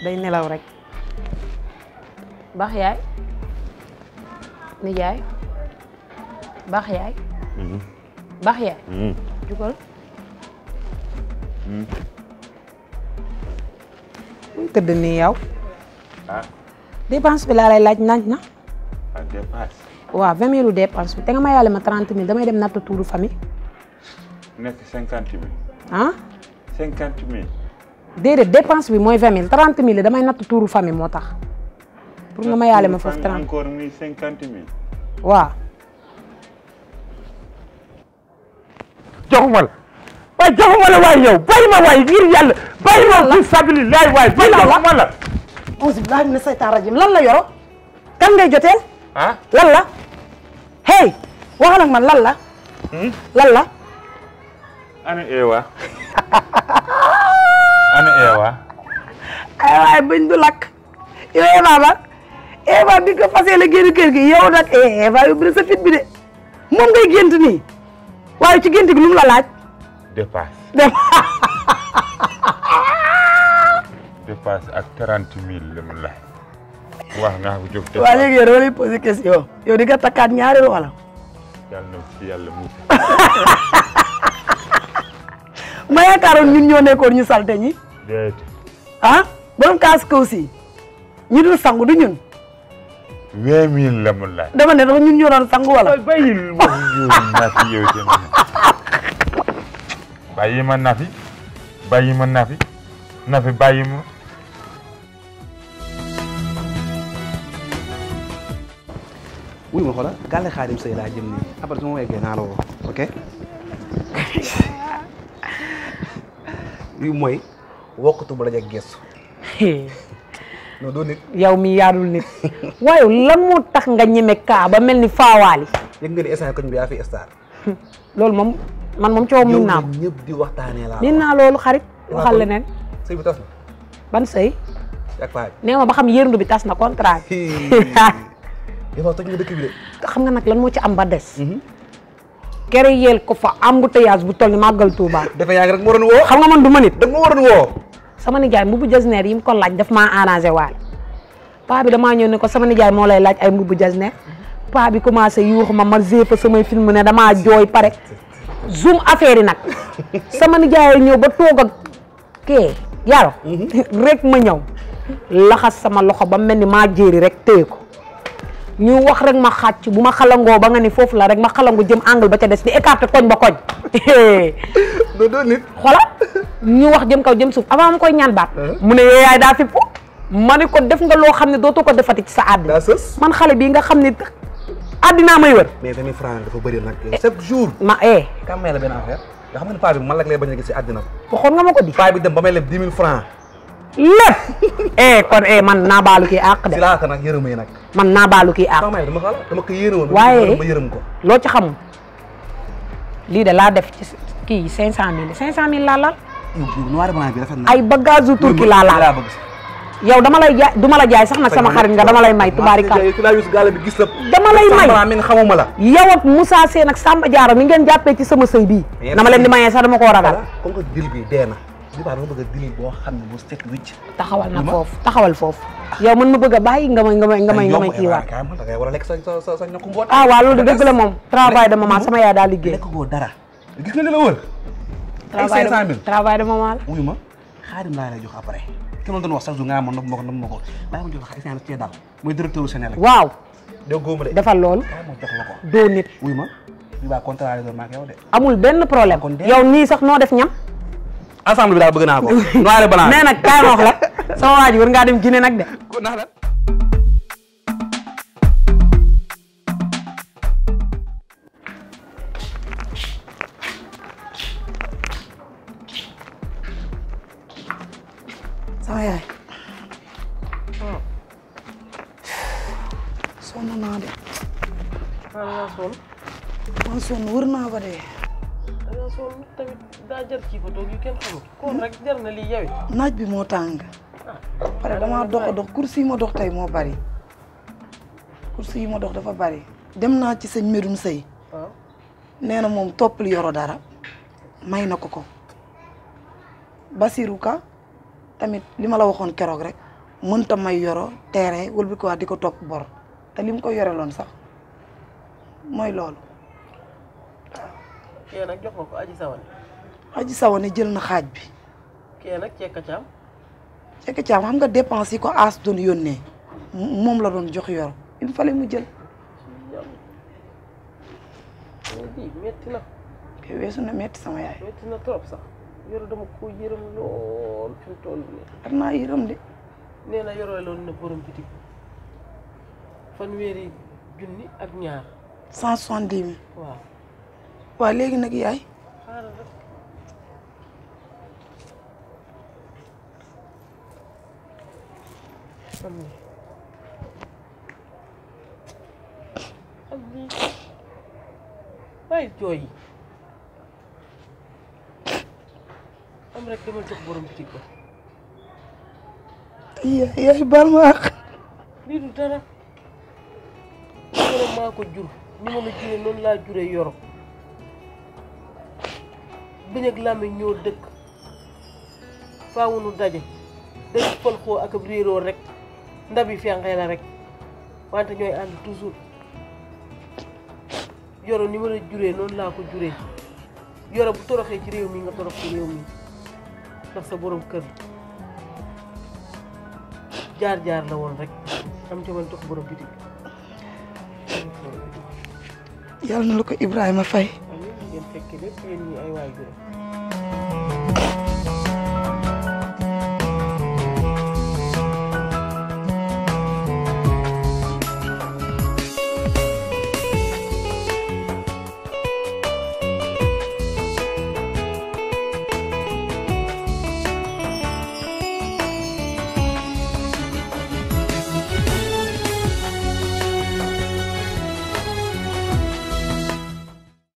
day nelaw rek baax yaay nijaay baax yaay baax yaay jugal muy tëdd nii yow dépense bi laa lay laaj naaj na dépense waaw 20 000 dépense bi te nga ma yàlla ma 30 000 damay dem natt tuuru famille nekk 50 000 ah 50 000 déedéet dépense bi mooy 20 000 30 000 damay natt tuuru famille moo tax pour nga ma yàlla ma foofu 30 encore muy 50 000 waaw joxuma la waaye joxuma la waaye yow bàyyi ma waaye ngir yàlla bàyyi ma fi sabilillahi waaye bàyyi joxuma la auzu billahi mina seytaan rajim lan la yoro kan ngay joteel lan la hey waxal ak man lan la lan la ana Ewa ana Ewa ay waay bañ du lakk yow Eva bi ko fasee la génn kër gi yow nag Eva yóbbu na sa fit bi de moom ngay gént nii waaye ci gént gi lu mu la laaj dépasse dépasse ak 30 000 la mu laaj wax nga ko jóg te waaw léegi yow dama lay posé question yow di nga takkaat ñaareel wala yàlla na ci yàlla mu ma yaakaaroon ñun ñoo nekkoon ñu salte ñi déet ah borom kaas kaw si ñu dul sangu du ñun 20 000 la mu laaj dama ne dafa ñun ñoo doon sangu wala bàyyil ma nafi yow tamit bàyyi ma nafi bàyyi ma nafi nafi bàyyi ma wuy ma xoolal gàlle Xaadim Sëy laa jëm nii après su ma weggee naa la woo ok lii mooy wokkatu bu la jag gestu non doo nit yow mi yaadul nit waaye lan moo tax nga ñeme kaa ba mel ni faawaali yëg nga ni instant koñ bi yaa fi star loolu moom man moom coow min naa ko ñëpp di waxtaanee laa min naa loolu xarit waxal leneen sëy bi tas na ban sëy ak paa nee ma ba xam yërndu bi tas na contrat yow toj nga dëkk bi de xam nga nag lan moo ci am ba des kere yeel ko fa embouteillage bu toll ni màggal Touba dafa yàgg rek ma waroon woo xam nga man du ma nit da ma waroon woo sama nijaay mbubu jasneer yi mu ko laaj daf maa arrangé waale paa bi damaa ñëw ne ko sama nijaay moo lay laaj ay mbubu jasneer paa bi commencé yuux ma fa samay film ne damaa jooy pare zoom affaire yi nag sama nijaay ñëw ba toog ak kee yaro rek ma ñëw laxas sama loxo ba mel ni maa jéeri rek téye ko ñu wax rek ma xàcc bu ma xalangoo ba nga ni foofu la rek ma xalangu jëm angle ba ca des di écarté koñ ba koñ doo nit xoolal ñu wax jëm kaw jëm suuf avant ma koy ñaan baat mu ne yaay daa fippu ma ne ko def nga loo xam ne dootoo ko defati ci sa àddina man xale bii nga xam ne àddinaa may wër mais 20 francs dafa bëri nag chaque jour ma kam may la benn affaire nga xam ne paa bi man lak lay bañ a gis si àddina waxoon nga ma ko di paa bi dem ba may leb 10 000 francs lépp kon man naa baalu kii àq de si laa ko nag yërëm yi nag man naa baalu kii àq dama ko yéene woon waaye ma yërëm ko loo ci xamul lii de laa def ci kii 500 000 500 000 laa laal noir blanc bi rafet na ay bagage u turki laa laal yow dama lay jaay duma la jaay sax nag sama xarit nga dama lay may tubaarikal dama lay may xamuma la yow ak Moussa Sène ak Samba Diarra mi ngeen jàppee ci sama sëy bii dama leen di mayee sax dama koo ragal comme que dil bi dee na li baax dama bëgg a dil boo xam ne bu set wicc taxawal na foofu taxawal foofu yow man ma bëgg a bàyyi nga may kii waat da ngay war a lekk sa ñokku mboot waaw loolu dëgg la moom travail de maman sama yaay daal liggéey lekk goo dara gis nga li la wër ay 500 000 travail de maman la wuyu ma Xaadim laa lay jox après ki ma doon wax chaque jour nga ma nopp ma ko bàyyi ma jox la xaalis cee dal mooy directeur u Sénégal waaw doo góoma de defal loolu ma jox la ko doo nit wuyu ma li baa contrat doon maak yow de amul benn problème yow nii sax noo def ñam ensemble bi daal bëgg naa ko noir et blanc mais nag kaay ma wax la sama waa ji war ngaa dem Guinée nag de ko naa la sama yaay sonn naa de man sonn wër naa ba de danga sonn tamit daa jar ci fa toog yu kenn xamul kon rek jar na lii yow naaj bi moo tàng pare damaa dox course yi ma dox tey moo bari course yi ma dox dafa bari dem naa ci sëñ Medoune Sey nee na moom toppal yoro dara may na ko Basirou Ka tamit li ma la waxoon keroog rek mënta may yoro teere wala bi ko wax di ko topp bor te li mu ko yoreloon sax mooy loolu. kee nag jox nga ko aji sawane. aji sawane jël na xaaj bi. kee nag cekka caam. cekka caam xam nga dépense yi ko aas doon yónnee moom la doon jox yoro il fallait mu jël. bii metti na. te weesu na metti sama yaay. metti na trop sax yoro dama ko yërëm lool fi mu toll nii. war naa yërëm de. nee na yoroo loon na borom bitig fanweeri junni ak ñaar. 170 000. waaw. waaw léegi nag yaay. xaaral rek. am lii bàyyi jooy yi am rek dama jox borom bitig ba. yaay baal ma àq. lii du dara yoro maa ko jur ni ma la juree noonu laa juree yoro bëñ ak làmmiñ ñoo dëkk faawu nu daje dañ fol xoo ak ab réeroo rek ndabi fenqee la rek wante ñooy ànd toujours yoro ni ma la juree noonu laa ko juree yoro bu toroxee ci réew mi nga torox ci réew mi ndax sa borom kër jaar-jaar la woon rek am ci man jox borom bitig. yàlla na la ko Ibrahima fay. amiin ngeen fekke lépp yéen ñi ay waay juróom.